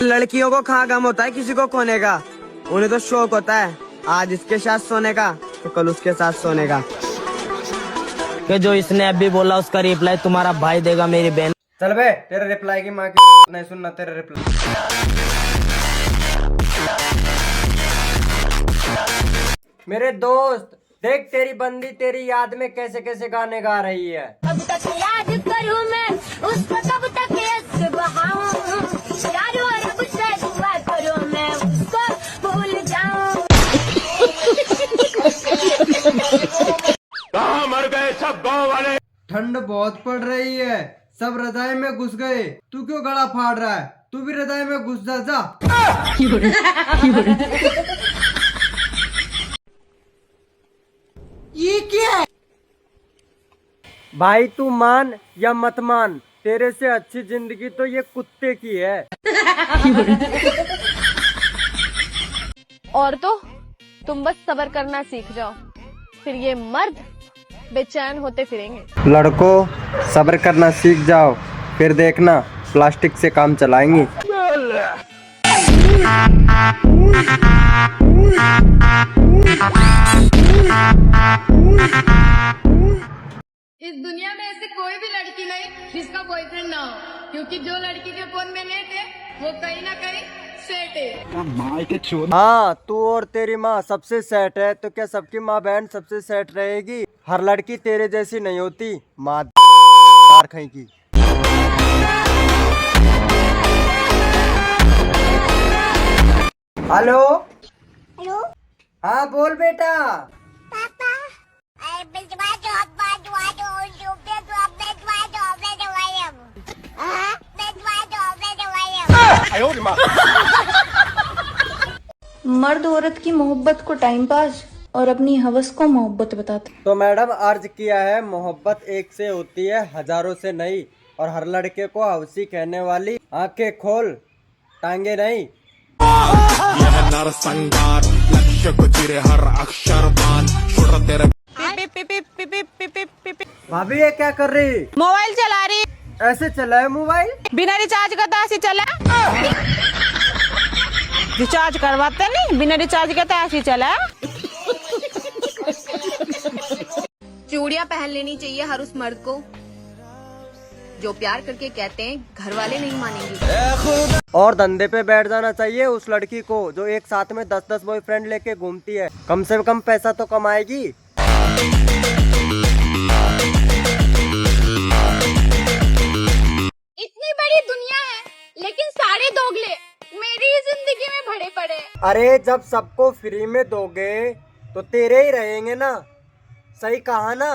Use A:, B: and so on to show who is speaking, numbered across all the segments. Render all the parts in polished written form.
A: लड़कियों को कहाँ गम होता है किसी को खोने का, उन्हें तो शौक होता है आज इसके साथ सोने का तो कल उसके साथ सोने का। कि जो इसने अभी बोला उसका रिप्लाई तुम्हारा भाई देगा मेरी बहन।
B: चल बे, तेरे रिप्लाई की माँ की नहीं सुनना तेरे रिप्लाई। मेरे दोस्त देख तेरी बंदी तेरी याद में कैसे कैसे गाने गा रही है।
C: अब तक याद करूं मैं उसको, कब तक ऐसे बहाऊं यारो, रब से दुआ करूं मैं उसको भूल जाऊं।
D: कहाँ मर गए सब गाँव वाले।
B: ठंड बहुत पड़ रही है, सब रजाई में घुस गए, तू क्यों गला फाड़ रहा है? तू भी रजाई में घुस जा। ये क्या है? भाई तू मान या मत मान, तेरे से अच्छी जिंदगी तो ये कुत्ते की है।
E: और तो तुम बस सब्र करना सीख जाओ, फिर ये मर्द बेचैन होते फिरेंगे।
B: लड़कों सब्र करना सीख जाओ, फिर देखना प्लास्टिक से काम चलाएंगे।
F: इस दुनिया में ऐसी कोई भी लड़की नहीं जिसका बॉयफ्रेंड ना हो, क्योंकि जो लड़की के फोन में नेट है वो कहीं ना कहीं सेट है।
B: हाँ तू और तेरी माँ सबसे सेट है, तो क्या सबकी माँ बहन सबसे सेट रहेगी? हर लड़की तेरे जैसी नहीं होती, माँ कहीं की। हेलो
C: हेलो
B: हाँ बोल बेटा।
C: पापा,
G: मर्द औरत की मोहब्बत को टाइम पास और अपनी हवस को मोहब्बत बताते।
B: तो मैडम अर्ज किया है, मोहब्बत एक से होती है हजारों से नहीं, और हर लड़के को हवसी कहने वाली आंखें खोल टांगे नहीं।
D: यह नरसंहार लक्ष्य को चिरे हर अक्षर बान छोड़ तेरे।
B: भाभी ये क्या कर रही?
E: मोबाइल चला रही।
B: ऐसे चला है मोबाइल?
E: बिना रिचार्ज का तो ऐसे चला। रिचार्ज करवाते नहीं, बिना रिचार्ज का तो ऐसे चला। चूड़ियां पहन लेनी चाहिए हर उस मर्द को जो प्यार करके कहते हैं घर वाले नहीं मानेंगे।
B: और धंधे पे बैठ जाना चाहिए उस लड़की को जो एक साथ में 10-10 बॉयफ्रेंड लेके घूमती है, कम से कम पैसा तो कमाएगी।
F: इतनी बड़ी दुनिया है लेकिन सारे दोगले मेरी ही जिंदगी में भरे पड़े।
B: अरे जब सबको फ्री में दोगे तो तेरे ही रहेंगे ना, सही कहा ना?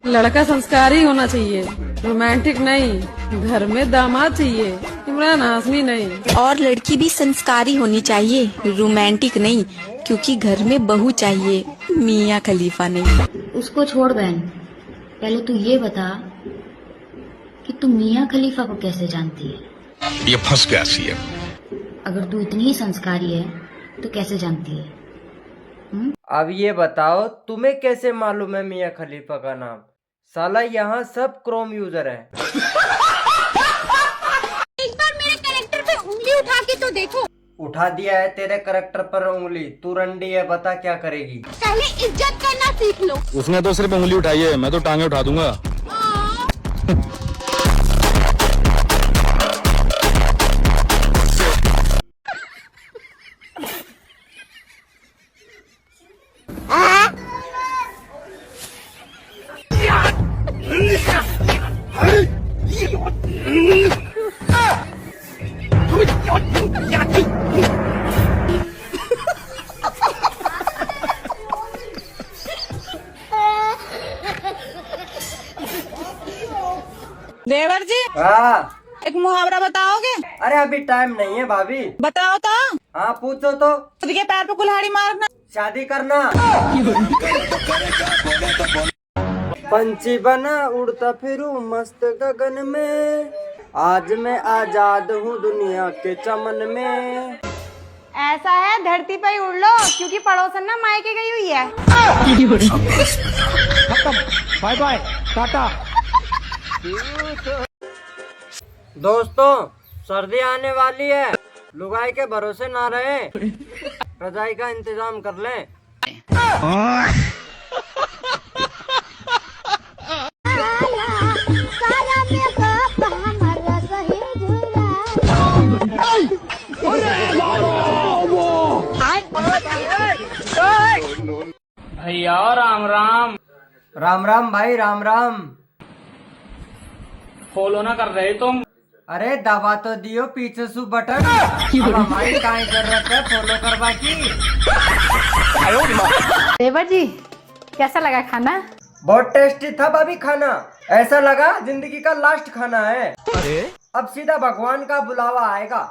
H: लड़का संस्कारी होना चाहिए, रोमांटिक नहीं। घर में दामाद चाहिए, इमरान हाशमी नहीं।
G: और लड़की भी संस्कारी होनी चाहिए, रोमांटिक नहीं, क्योंकि घर में बहू चाहिए, मियाँ खलीफा नहीं।
I: उसको छोड़ बहन, पहले तू ये बता कि तू मियाँ खलीफा को कैसे जानती है?
D: ये फंस गया सीएम।
I: अगर तू इतनी ही संस्कारी है तो कैसे जानती है?
B: अब ये बताओ तुम्हें कैसे मालूम है मियाँ खलीफा का नाम? साला यहाँ सब क्रोम यूजर है।
F: एक बार मेरे कैरेक्टर पे उंगली उठा के तो देखो।
B: उठा दिया है तेरे करैक्टर पर उंगली, तू रंडी है, बता क्या करेगी?
F: पहले इज्जत करना सीख लो।
D: उसने तो सिर्फ उंगली उठाई है, मैं तो टांगे उठा दूंगा।
E: देवर जी
B: हाँ
E: एक मुहावरा बताओगे?
B: अरे अभी टाइम नहीं है भाभी।
E: बताओ तो।
B: हाँ पूछो तो।
E: खुद के पैर पे कुल्हाड़ी मारना।
B: शादी करना। पंछी बना उड़ता फिरूं मस्त गगन में, आज मैं आजाद हूँ दुनिया के चमन में।
E: ऐसा है धरती पे ही उड़ लो, क्योंकि पड़ोसन ना मायके गई हुई है।
D: Bye bye tata.
B: दोस्तों, सर्दी आने वाली है, लुगाई के भरोसे ना रहे, रजाई का इंतजाम कर लें।
A: भैया राम राम।
B: राम राम भाई, राम राम।
A: फॉलो ना कर रहे तुम?
B: अरे दबा तो दियो पीछे सु बटन। अब हमारी काय जरूरत है फॉलो करवा की।
F: देवर जी, कैसा लगा खाना?
B: बहुत टेस्टी था भाभी खाना, ऐसा लगा जिंदगी का लास्ट खाना है। अब सीधा भगवान का बुलावा आएगा।